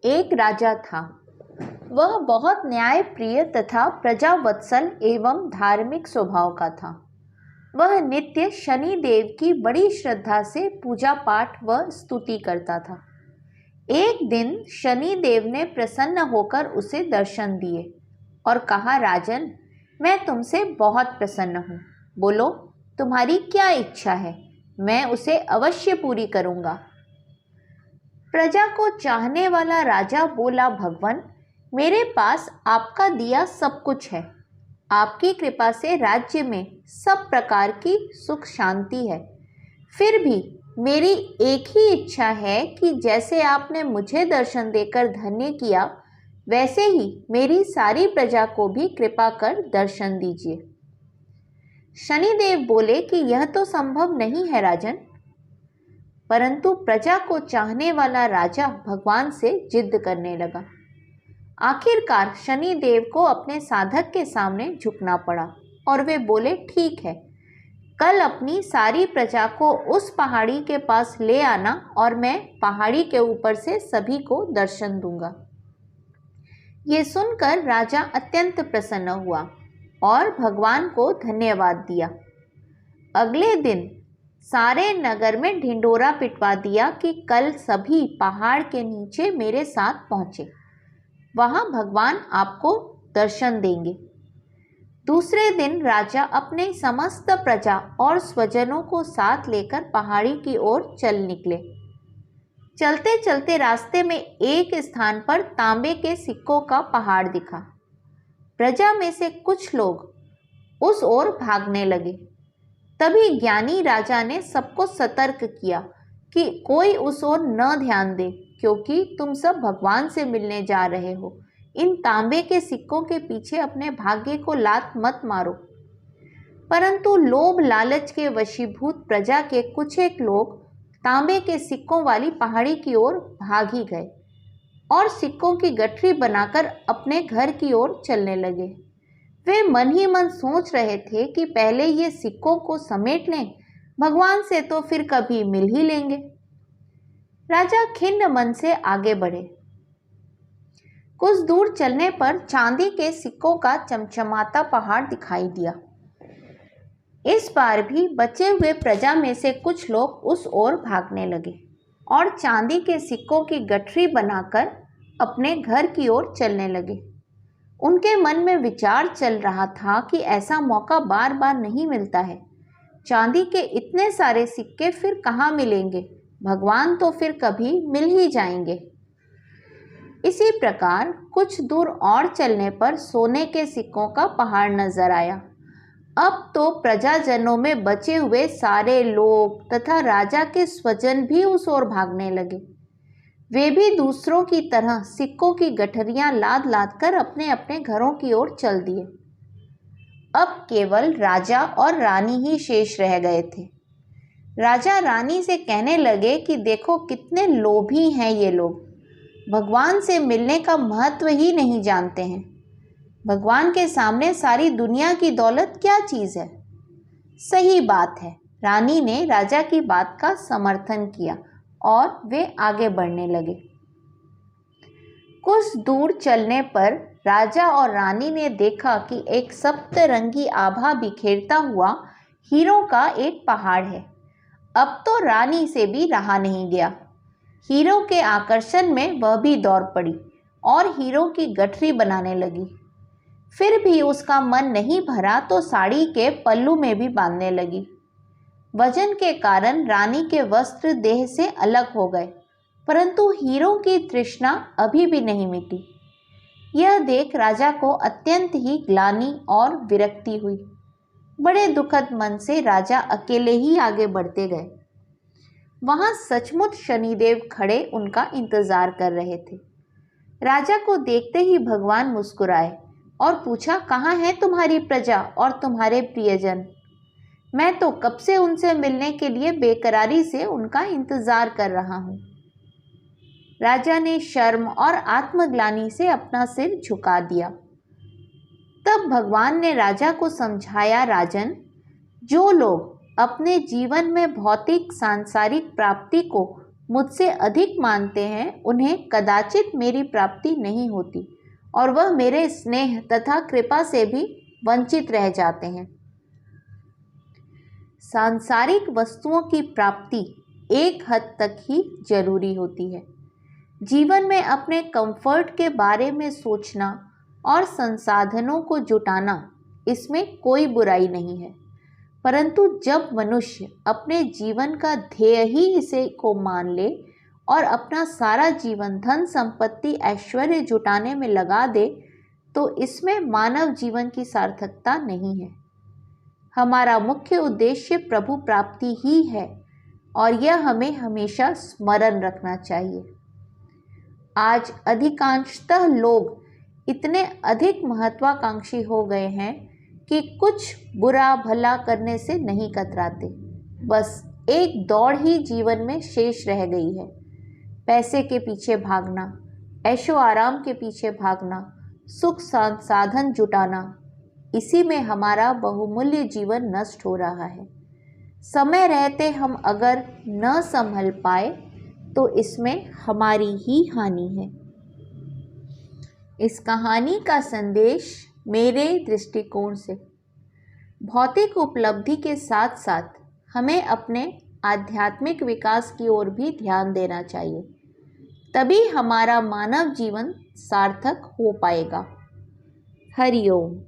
एक राजा था। वह बहुत न्यायप्रिय तथा प्रजावत्सल एवं धार्मिक स्वभाव का था। वह नित्य शनि देव की बड़ी श्रद्धा से पूजा पाठ व स्तुति करता था। एक दिन शनि देव ने प्रसन्न होकर उसे दर्शन दिए और कहा, राजन, मैं तुमसे बहुत प्रसन्न हूँ। बोलो, तुम्हारी क्या इच्छा है? मैं उसे अवश्य पूरी करूँगा। प्रजा को चाहने वाला राजा बोला, भगवान, मेरे पास आपका दिया सब कुछ है। आपकी कृपा से राज्य में सब प्रकार की सुख शांति है। फिर भी मेरी एक ही इच्छा है कि जैसे आपने मुझे दर्शन देकर धन्य किया, वैसे ही मेरी सारी प्रजा को भी कृपा कर दर्शन दीजिए। शनिदेव बोले कि यह तो संभव नहीं है राजन। परंतु प्रजा को चाहने वाला राजा भगवान से जिद करने लगा। आखिरकार शनिदेव को अपने साधक के सामने झुकना पड़ा और वे बोले, ठीक है, कल अपनी सारी प्रजा को उस पहाड़ी के पास ले आना और मैं पहाड़ी के ऊपर से सभी को दर्शन दूंगा। ये सुनकर राजा अत्यंत प्रसन्न हुआ और भगवान को धन्यवाद दिया। अगले दिन सारे नगर में ढिंढोरा पिटवा दिया कि कल सभी पहाड़ के नीचे मेरे साथ पहुंचे। वहां भगवान आपको दर्शन देंगे। दूसरे दिन राजा अपने समस्त प्रजा और स्वजनों को साथ लेकर पहाड़ी की ओर चल निकले। चलते चलते रास्ते में एक स्थान पर तांबे के सिक्कों का पहाड़ दिखा। प्रजा में से कुछ लोग उस ओर भागने लगे। तभी ज्ञानी राजा ने सबको सतर्क किया कि कोई उस ओर न ध्यान दे, क्योंकि तुम सब भगवान से मिलने जा रहे हो। इन तांबे के सिक्कों के पीछे अपने भाग्य को लात मत मारो। परंतु लोभ लालच के वशीभूत प्रजा के कुछ एक लोग तांबे के सिक्कों वाली पहाड़ी की ओर भाग ही गए और सिक्कों की गठरी बनाकर अपने घर की ओर चलने लगे। वे मन ही मन सोच रहे थे कि पहले ये सिक्कों को समेट लें, भगवान से तो फिर कभी मिल ही लेंगे। राजा खिन्न मन से आगे बढ़े। कुछ दूर चलने पर चांदी के सिक्कों का चमचमाता पहाड़ दिखाई दिया। इस बार भी बचे हुए प्रजा में से कुछ लोग उस ओर भागने लगे और चांदी के सिक्कों की गठरी बनाकर अपने घर की ओर चलने लगे। उनके मन में विचार चल रहा था कि ऐसा मौका बार बार नहीं मिलता है। चांदी के इतने सारे सिक्के फिर कहाँ मिलेंगे? भगवान तो फिर कभी मिल ही जाएंगे। इसी प्रकार कुछ दूर और चलने पर सोने के सिक्कों का पहाड़ नजर आया। अब तो प्रजाजनों में बचे हुए सारे लोग तथा राजा के स्वजन भी उस ओर भागने लगे। वे भी दूसरों की तरह सिक्कों की गठरियां लाद लाद कर अपने अपने घरों की ओर चल दिए। अब केवल राजा और रानी ही शेष रह गए थे। राजा रानी से कहने लगे कि देखो कितने लोभी हैं ये लोग, भगवान से मिलने का महत्व ही नहीं जानते हैं। भगवान के सामने सारी दुनिया की दौलत क्या चीज़ है? सही बात है। रानी ने राजा की बात का समर्थन किया और वे आगे बढ़ने लगे। कुछ दूर चलने पर राजा और रानी ने देखा कि एक सप्तरंगी आभा बिखेरता हुआ हीरों का एक पहाड़ है। अब तो रानी से भी रहा नहीं गया। हीरों के आकर्षण में वह भी दौड़ पड़ी और हीरों की गठरी बनाने लगी। फिर भी उसका मन नहीं भरा तो साड़ी के पल्लू में भी बांधने लगी। वजन के कारण रानी के वस्त्र देह से अलग हो गए, परंतु हीरों की तृष्णा अभी भी नहीं मिटी। यह देख राजा को अत्यंत ही ग्लानि और विरक्ति हुई। बड़े दुखद मन से राजा अकेले ही आगे बढ़ते गए। वहां सचमुच शनिदेव खड़े उनका इंतजार कर रहे थे। राजा को देखते ही भगवान मुस्कुराए और पूछा, कहाँ है तुम्हारी प्रजा और तुम्हारे प्रियजन? मैं तो कब से उनसे मिलने के लिए बेकरारी से उनका इंतजार कर रहा हूँ। राजा ने शर्म और आत्मग्लानि से अपना सिर झुका दिया। तब भगवान ने राजा को समझाया, राजन, जो लोग अपने जीवन में भौतिक सांसारिक प्राप्ति को मुझसे अधिक मानते हैं, उन्हें कदाचित मेरी प्राप्ति नहीं होती और वह मेरे स्नेह तथा कृपा से भी वंचित रह जाते हैं। सांसारिक वस्तुओं की प्राप्ति एक हद तक ही जरूरी होती है। जीवन में अपने कंफर्ट के बारे में सोचना और संसाधनों को जुटाना, इसमें कोई बुराई नहीं है, परंतु जब मनुष्य अपने जीवन का ध्येय ही इसे को मान ले और अपना सारा जीवन धन संपत्ति ऐश्वर्य जुटाने में लगा दे, तो इसमें मानव जीवन की सार्थकता नहीं है। हमारा मुख्य उद्देश्य प्रभु प्राप्ति ही है और यह हमें हमेशा स्मरण रखना चाहिए। आज अधिकांशतः लोग इतने अधिक महत्वाकांक्षी हो गए हैं कि कुछ बुरा भला करने से नहीं कतराते। बस एक दौड़ ही जीवन में शेष रह गई है। पैसे के पीछे भागना, ऐशो आराम के पीछे भागना, सुख साधन जुटाना, इसी में हमारा बहुमूल्य जीवन नष्ट हो रहा है। समय रहते हम अगर न संभल पाए तो इसमें हमारी ही हानि है। इस कहानी का संदेश मेरे दृष्टिकोण से भौतिक उपलब्धि के साथ साथ हमें अपने आध्यात्मिक विकास की ओर भी ध्यान देना चाहिए, तभी हमारा मानव जीवन सार्थक हो पाएगा। हरि ओम।